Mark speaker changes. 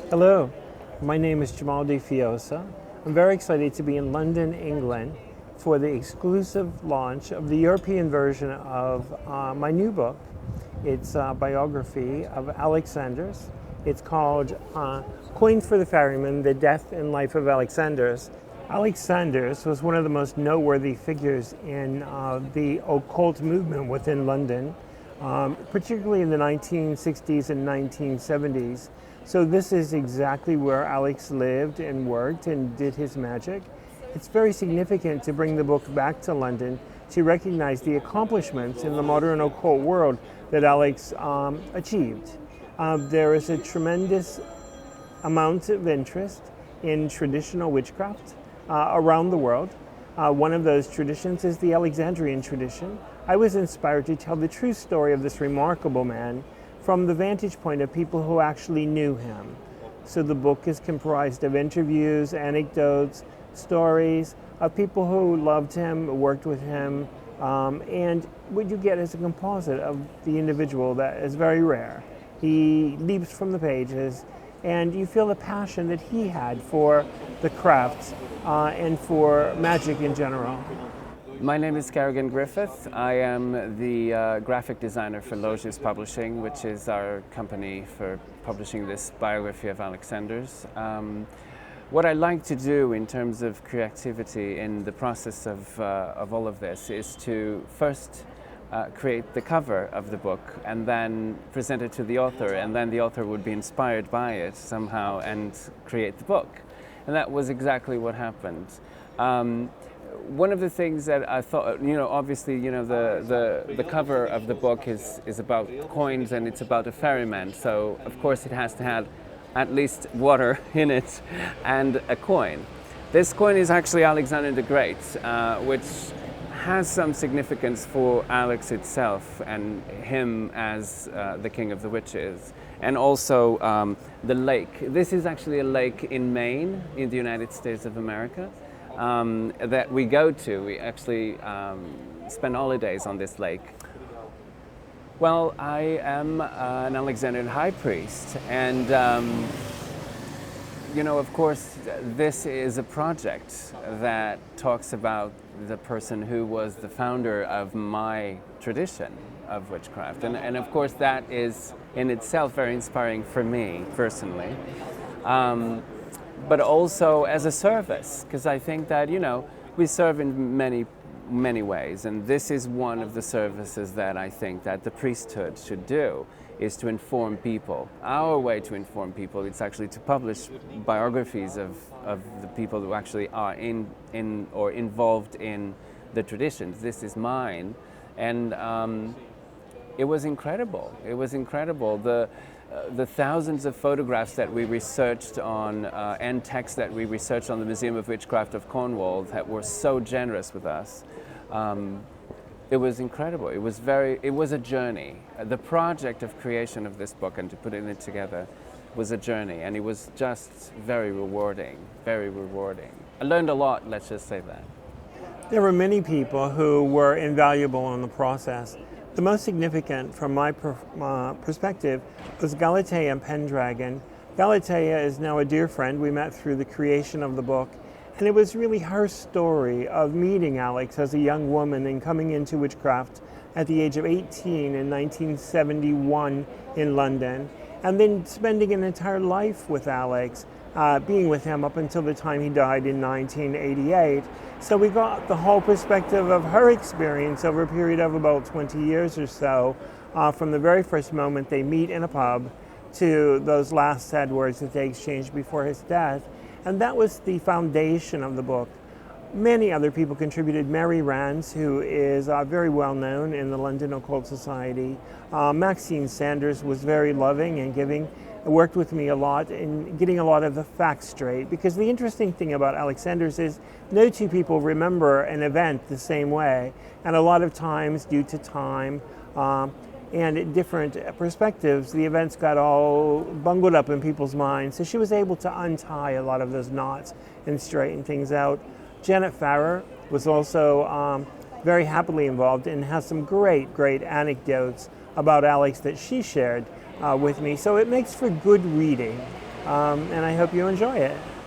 Speaker 1: Hello, my name is Jimahl Fiosa. I'm very excited to be in London, England for the exclusive launch of the European version of my new book. It's a biography of Alex Sanders. It's called Coined for the Ferryman, The Death and Life of Alex Sanders. Alex Sanders was one of the most noteworthy figures in the occult movement within London, particularly in the 1960s and 1970s. So this is exactly where Alex lived and worked and did his magic. It's very significant to bring the book back to London to recognize the accomplishments in the modern occult world that Alex achieved. There is a tremendous amount of interest in traditional witchcraft around the world. One of those traditions is the Alexandrian tradition. I was inspired to tell the true story of this remarkable man from the vantage point of people who actually knew him. So the book is comprised of interviews, anecdotes, stories of people who loved him, worked with him, and what you get is a composite of the individual that is very rare. He leaps from the pages, and you feel the passion that he had for the crafts and for magic in general.
Speaker 2: My name is Kerrigan Griffith. I am the graphic designer for Loges Publishing, which is our company for publishing this biography of Alex Sanders. What I like to do in terms of creativity in the process of all of this is to first create the cover of the book and then present it to the author, and then the author would be inspired by it somehow and create the book. And that was exactly what happened. One of the things that I thought, obviously, the cover of the book is about coins and it's about a ferryman. So, of course, it has to have at least water in it and a coin. This coin is actually Alexander the Great, which has some significance for Alex itself and him as the king of the witches. And also the lake. This is actually a lake in Maine, in the United States of America. That we go to. We actually spend holidays on this lake. Well, I am an Alexandrian high priest, and of course, this is a project that talks about the person who was the founder of my tradition of witchcraft, and of course, that is in itself very inspiring for me personally. But also as a service, because I think that, we serve in many ways, and this is one of the services that I think that the priesthood should do, is to inform people. Our way to inform people is actually to publish biographies of the people who actually are in or involved in the traditions. This is mine, and it was incredible. It was incredible. The thousands of photographs that we researched on and texts that we researched on the Museum of Witchcraft of Cornwall that were so generous with us. It was incredible. It was a journey. The project of creation of this book and to put it together was a journey, and it was just very rewarding, very rewarding. I learned a lot, let's just say that.
Speaker 1: There were many people who were invaluable in the process. The most significant from my perspective was Galatea Pendragon. Galatea is now a dear friend. We met through the creation of the book, and it was really her story of meeting Alex as a young woman and coming into witchcraft at the age of 18 in 1971 in London, and then spending an entire life with Alex, being with him up until the time he died in 1988. So we got the whole perspective of her experience over a period of about 20 years or so, from the very first moment they meet in a pub to those last sad words that they exchanged before his death. And that was the foundation of the book. Many other people contributed. Mary Rands, who is very well known in the London Occult Society. Maxine Sanders was very loving and giving, worked with me a lot in getting a lot of the facts straight. Because the interesting thing about Alex Sanders is no two people remember an event the same way. And a lot of times, due to time and different perspectives, the events got all bungled up in people's minds. So she was able to untie a lot of those knots and straighten things out. Janet Farrer was also very happily involved and has some great anecdotes about Alex that she shared with me. So it makes for good reading. and I hope you enjoy it.